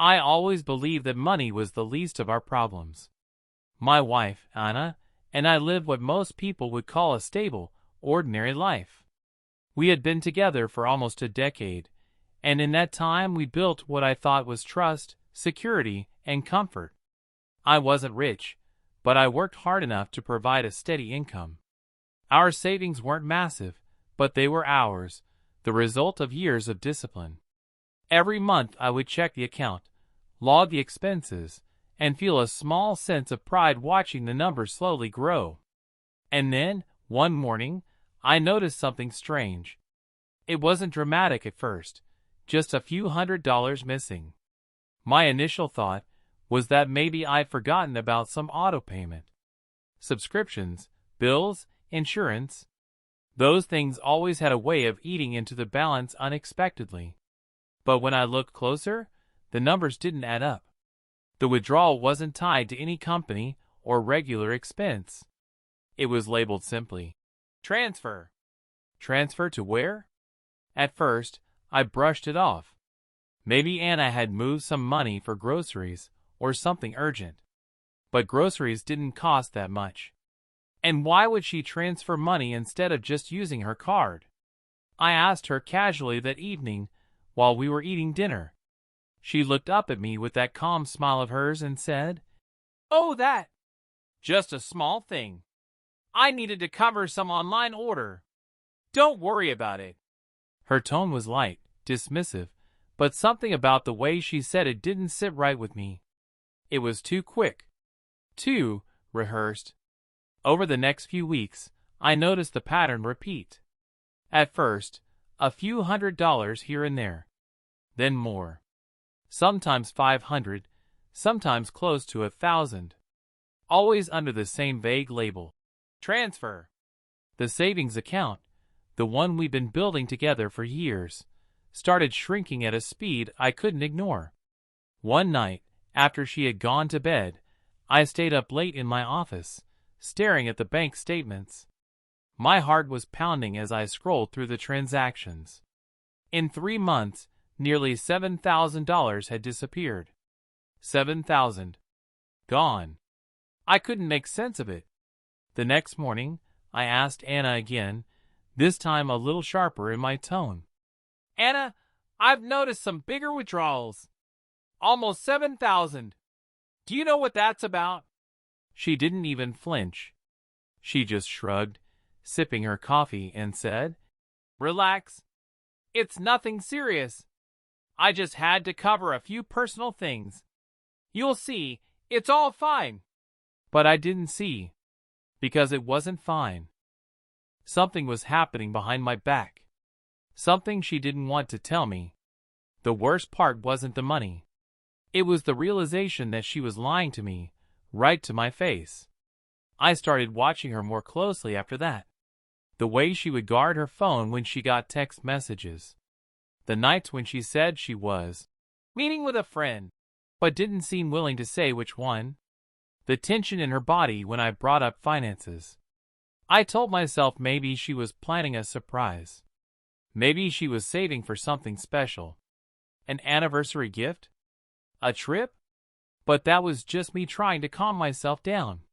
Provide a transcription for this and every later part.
I always believed that money was the least of our problems. My wife, Anna, and I lived what most people would call a stable, ordinary life. We had been together for almost a decade, and in that time we built what I thought was trust, security, and comfort. I wasn't rich, but I worked hard enough to provide a steady income. Our savings weren't massive, but they were ours, the result of years of discipline. Every month I would check the account, log the expenses, and feel a small sense of pride watching the numbers slowly grow. And then, one morning, I noticed something strange. It wasn't dramatic at first, just a few $100s missing. My initial thought was that maybe I'd forgotten about some auto payment. Subscriptions, bills, insurance. Those things always had a way of eating into the balance unexpectedly. But when I looked closer, the numbers didn't add up. The withdrawal wasn't tied to any company or regular expense. It was labeled simply, transfer. Transfer to where? At first, I brushed it off. Maybe Anna had moved some money for groceries or something urgent. But groceries didn't cost that much. And why would she transfer money instead of just using her card? I asked her casually that evening while we were eating dinner. She looked up at me with that calm smile of hers and said, "Oh, that. Just a small thing. I needed to cover some online order. Don't worry about it." Her tone was light, dismissive, but something about the way she said it didn't sit right with me. It was too quick. Too rehearsed. Over the next few weeks, I noticed the pattern repeat. At first, a few $100s here and there. Then more. Sometimes 500, sometimes close to 1,000. Always under the same vague label. Transfer. The savings account, the one we'd been building together for years, started shrinking at a speed I couldn't ignore. One night, after she had gone to bed, I stayed up late in my office, staring at the bank statements. My heart was pounding as I scrolled through the transactions. In 3 months, nearly $7,000 had disappeared. 7,000. Gone. I couldn't make sense of it. The next morning, I asked Anna again, this time a little sharper in my tone. "Anna, I've noticed some bigger withdrawals. Almost 7,000. Do you know what that's about?" She didn't even flinch. She just shrugged, sipping her coffee, and said, "Relax. It's nothing serious. I just had to cover a few personal things. You'll see, it's all fine." But I didn't see. Because it wasn't fine. Something was happening behind my back. Something she didn't want to tell me. The worst part wasn't the money. It was the realization that she was lying to me, right to my face. I started watching her more closely after that. The way she would guard her phone when she got text messages. The nights when she said she was meeting with a friend, but didn't seem willing to say which one. The tension in her body when I brought up finances. I told myself maybe she was planning a surprise. Maybe she was saving for something special. An anniversary gift? A trip? But that was just me trying to calm myself down.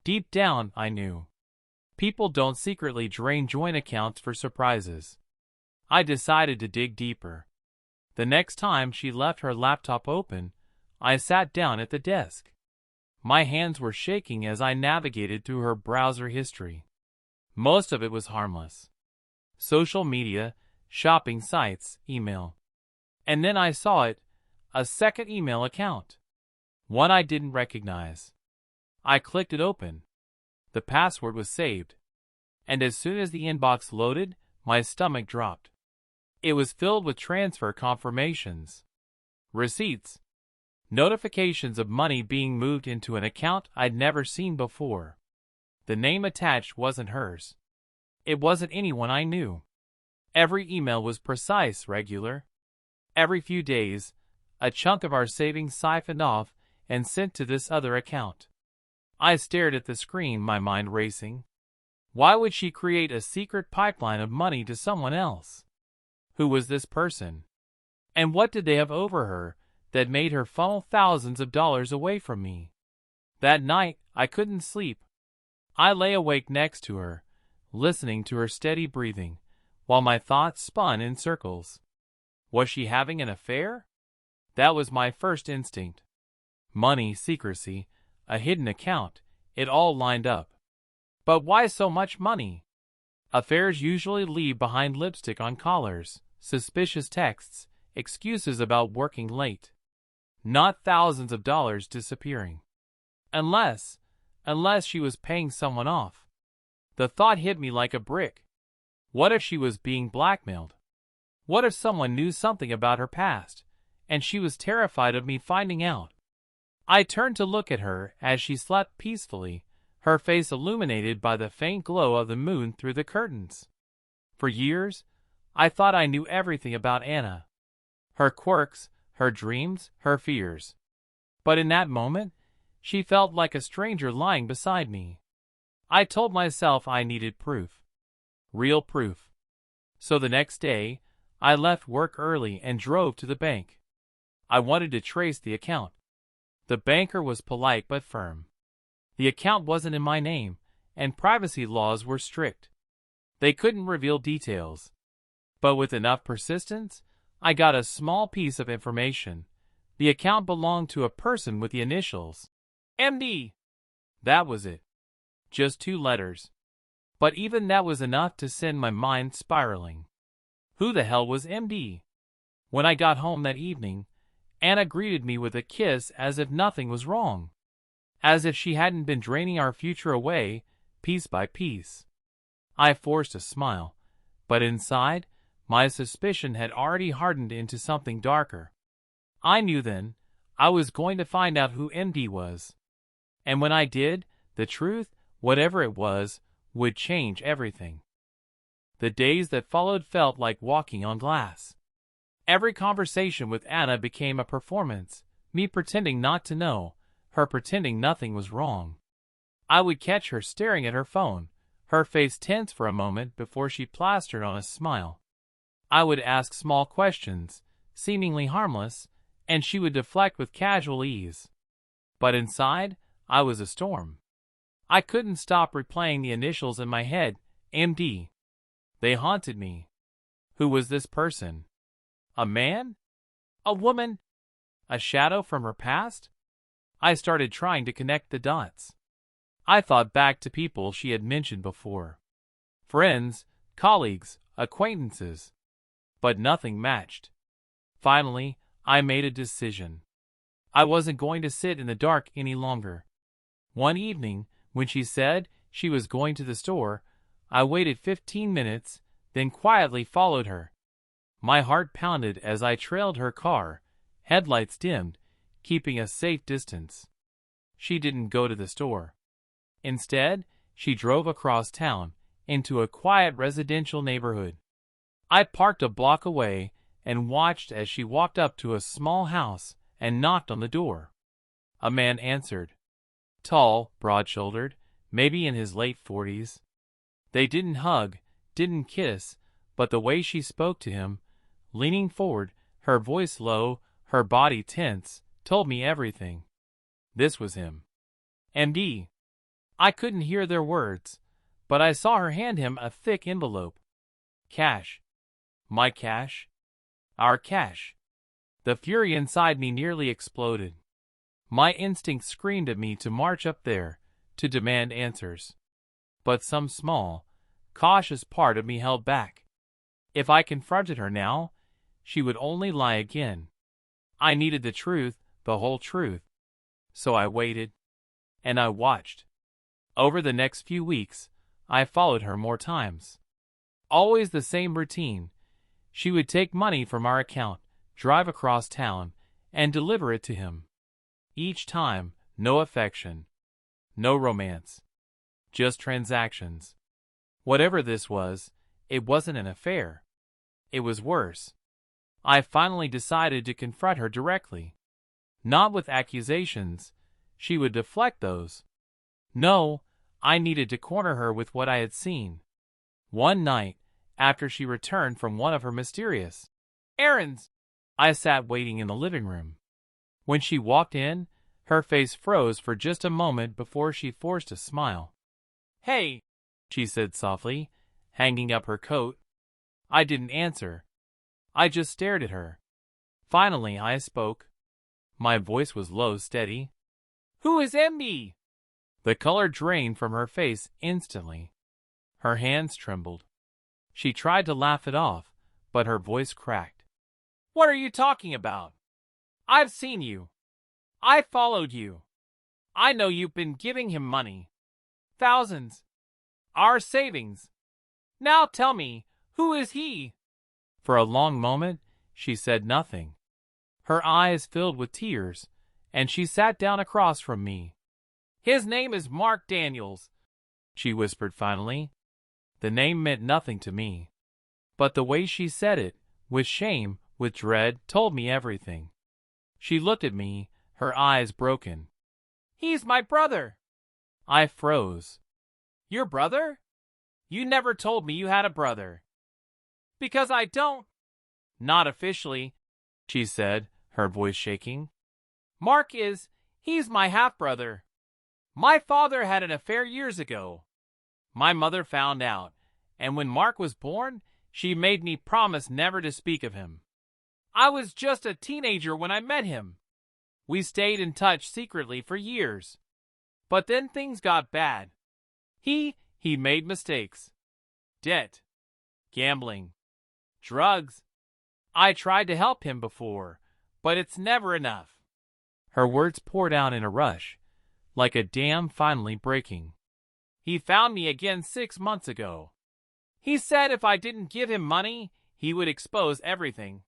Deep down, I knew. People don't secretly drain joint accounts for surprises. I decided to dig deeper. The next time she left her laptop open, I sat down at the desk. My hands were shaking as I navigated through her browser history. Most of it was harmless. Social media, shopping sites, email. And then I saw it, a second email account. One I didn't recognize. I clicked it open. The password was saved. And as soon as the inbox loaded, my stomach dropped. It was filled with transfer confirmations. Receipts. Notifications of money being moved into an account I'd never seen before. The name attached wasn't hers. It wasn't anyone I knew. Every email was precise, regular. Every few days, a chunk of our savings siphoned off and sent to this other account. I stared at the screen, my mind racing. Why would she create a secret pipeline of money to someone else? Who was this person? And what did they have over her that made her funnel thousands of dollars away from me. That night, I couldn't sleep. I lay awake next to her, listening to her steady breathing, while my thoughts spun in circles. Was she having an affair? That was my first instinct. Money, secrecy, a hidden account, it all lined up. But why so much money? Affairs usually leave behind lipstick on collars, suspicious texts, excuses about working late. Not thousands of dollars disappearing. Unless she was paying someone off. The thought hit me like a brick. What if she was being blackmailed? What if someone knew something about her past, and she was terrified of me finding out? I turned to look at her as she slept peacefully, her face illuminated by the faint glow of the moon through the curtains. For years, I thought I knew everything about Anna. Her quirks, her dreams, her fears. But in that moment, she felt like a stranger lying beside me. I told myself I needed proof. Real proof. So the next day, I left work early and drove to the bank. I wanted to trace the account. The banker was polite but firm. The account wasn't in my name, and privacy laws were strict. They couldn't reveal details. But with enough persistence, I got a small piece of information. The account belonged to a person with the initials MD. That was it. Just 2 letters. But even that was enough to send my mind spiraling. Who the hell was MD? When I got home that evening, Anna greeted me with a kiss as if nothing was wrong. As if she hadn't been draining our future away, piece by piece. I forced a smile, but inside, my suspicion had already hardened into something darker. I knew then, I was going to find out who MD was. And when I did, the truth, whatever it was, would change everything. The days that followed felt like walking on glass. Every conversation with Anna became a performance, me pretending not to know, her pretending nothing was wrong. I would catch her staring at her phone, her face tense for a moment before she plastered on a smile. I would ask small questions, seemingly harmless, and she would deflect with casual ease. But inside, I was a storm. I couldn't stop replaying the initials in my head, MD. They haunted me. Who was this person? A man? A woman? A shadow from her past? I started trying to connect the dots. I thought back to people she had mentioned before. Friends, colleagues, acquaintances. But nothing matched. Finally, I made a decision. I wasn't going to sit in the dark any longer. One evening, when she said she was going to the store, I waited 15 minutes, then quietly followed her. My heart pounded as I trailed her car, headlights dimmed, keeping a safe distance. She didn't go to the store. Instead, she drove across town, into a quiet residential neighborhood. I parked a block away and watched as she walked up to a small house and knocked on the door. A man answered. Tall, broad-shouldered, maybe in his late 40s. They didn't hug, didn't kiss, but the way she spoke to him, leaning forward, her voice low, her body tense, told me everything. This was him. MD. I couldn't hear their words, but I saw her hand him a thick envelope. Cash. My cash? Our cash. The fury inside me nearly exploded. My instinct screamed at me to march up there, to demand answers. But some small, cautious part of me held back. If I confronted her now, she would only lie again. I needed the truth, the whole truth. So I waited. And I watched. Over the next few weeks, I followed her more times. Always the same routine. She would take money from our account, drive across town, and deliver it to him. Each time, no affection. No romance. Just transactions. Whatever this was, it wasn't an affair. It was worse. I finally decided to confront her directly. Not with accusations. She would deflect those. No, I needed to corner her with what I had seen. One night, after she returned from one of her mysterious errands, I sat waiting in the living room. When she walked in, her face froze for just a moment before she forced a smile. "Hey," she said softly, hanging up her coat. I didn't answer. I just stared at her. Finally, I spoke. My voice was low, steady. "Who is MB?" The color drained from her face instantly. Her hands trembled. She tried to laugh it off, but her voice cracked. "What are you talking about? I've seen you. I followed you. I know you've been giving him money. Thousands. Our savings. Now tell me, who is he?" For a long moment, she said nothing. Her eyes filled with tears, and she sat down across from me. "His name is Mark Daniels," she whispered finally. The name meant nothing to me. But the way she said it, with shame, with dread, told me everything. She looked at me, her eyes broken. "He's my brother." I froze. "Your brother? You never told me you had a brother." "Because I don't." "Not officially," she said, her voice shaking. "Mark is, he's my half-brother. My father had an affair years ago. My mother found out, and when Mark was born, she made me promise never to speak of him. I was just a teenager when I met him. We stayed in touch secretly for years. But then things got bad. He made mistakes. Debt. Gambling. Drugs. I tried to help him before, but it's never enough." Her words poured out in a rush, like a dam finally breaking. "He found me again 6 months ago. He said if I didn't give him money, he would expose everything.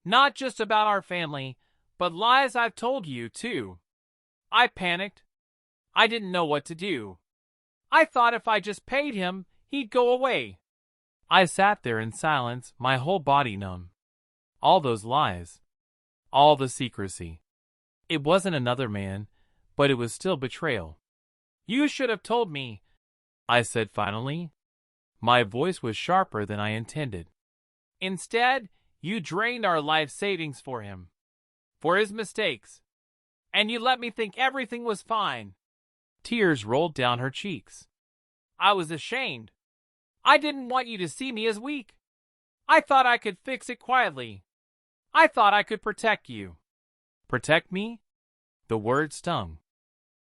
Not just about our family, but lies I've told you, too. I panicked. I didn't know what to do. I thought if I just paid him, he'd go away." I sat there in silence, my whole body numb. All those lies. All the secrecy. It wasn't another man, but it was still betrayal. "You should have told me," I said finally. My voice was sharper than I intended. "Instead, you drained our life savings for him. For his mistakes. And you let me think everything was fine." Tears rolled down her cheeks. "I was ashamed. I didn't want you to see me as weak. I thought I could fix it quietly. I thought I could protect you." Protect me? The word stung.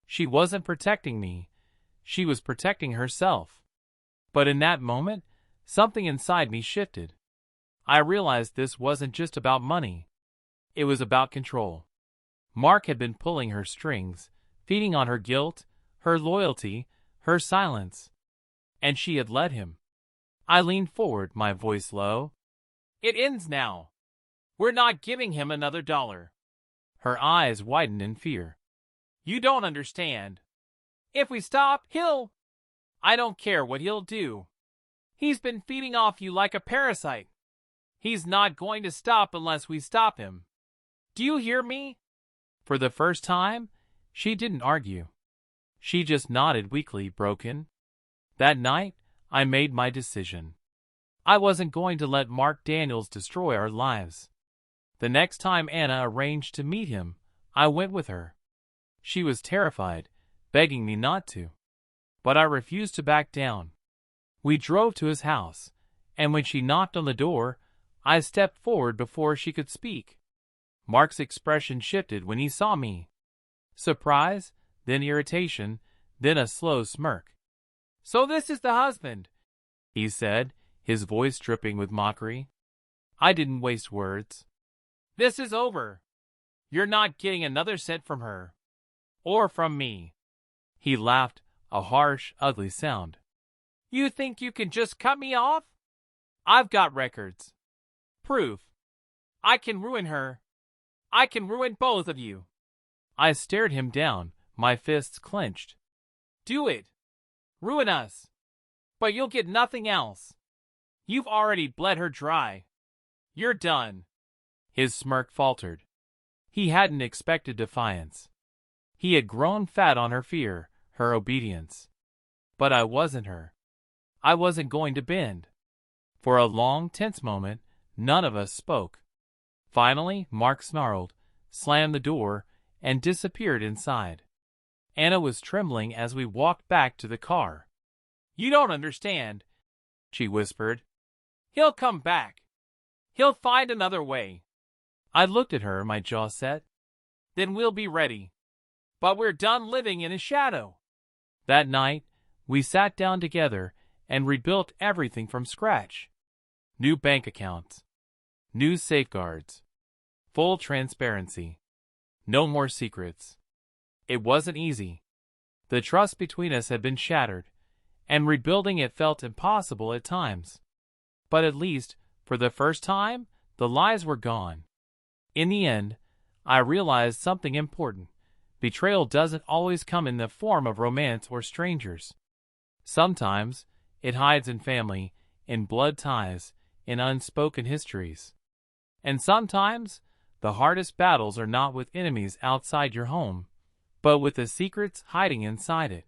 She wasn't protecting me. She was protecting herself. But in that moment, something inside me shifted. I realized this wasn't just about money. It was about control. Mark had been pulling her strings, feeding on her guilt, her loyalty, her silence. And she had let him. I leaned forward, my voice low. "It ends now. We're not giving him another dollar." Her eyes widened in fear. "You don't understand. If we stop, I don't care what he'll do. He's been feeding off you like a parasite. He's not going to stop unless we stop him. Do you hear me?" For the first time, she didn't argue. She just nodded weakly, broken. That night, I made my decision. I wasn't going to let Mark Daniels destroy our lives. The next time Anna arranged to meet him, I went with her. She was terrified, begging me not to. But I refused to back down. We drove to his house, and when she knocked on the door, I stepped forward before she could speak. Mark's expression shifted when he saw me. Surprise, then irritation, then a slow smirk. "So this is the husband," he said, his voice dripping with mockery. I didn't waste words. "This is over. You're not getting another cent from her. Or from me." He laughed, a harsh, ugly sound. "You think you can just cut me off? I've got records. Proof. I can ruin her. I can ruin both of you." I stared him down, my fists clenched. "Do it. Ruin us. But you'll get nothing else. You've already bled her dry. You're done." His smirk faltered. He hadn't expected defiance. He had grown fat on her fear, her obedience. But I wasn't her. I wasn't going to bend. For a long, tense moment, none of us spoke. Finally, Mark snarled, slammed the door, and disappeared inside. Anna was trembling as we walked back to the car. "You don't understand," she whispered. "He'll come back. He'll find another way." I looked at her, my jaw set. "Then we'll be ready. But we're done living in his shadow." That night, we sat down together and rebuilt everything from scratch. New bank accounts. New safeguards. Full transparency. No more secrets. It wasn't easy. The trust between us had been shattered, and rebuilding it felt impossible at times. But at least, for the first time, the lies were gone. In the end, I realized something important. Betrayal doesn't always come in the form of romance or strangers. Sometimes, it hides in family, in blood ties, in unspoken histories. And sometimes, the hardest battles are not with enemies outside your home, but with the secrets hiding inside it.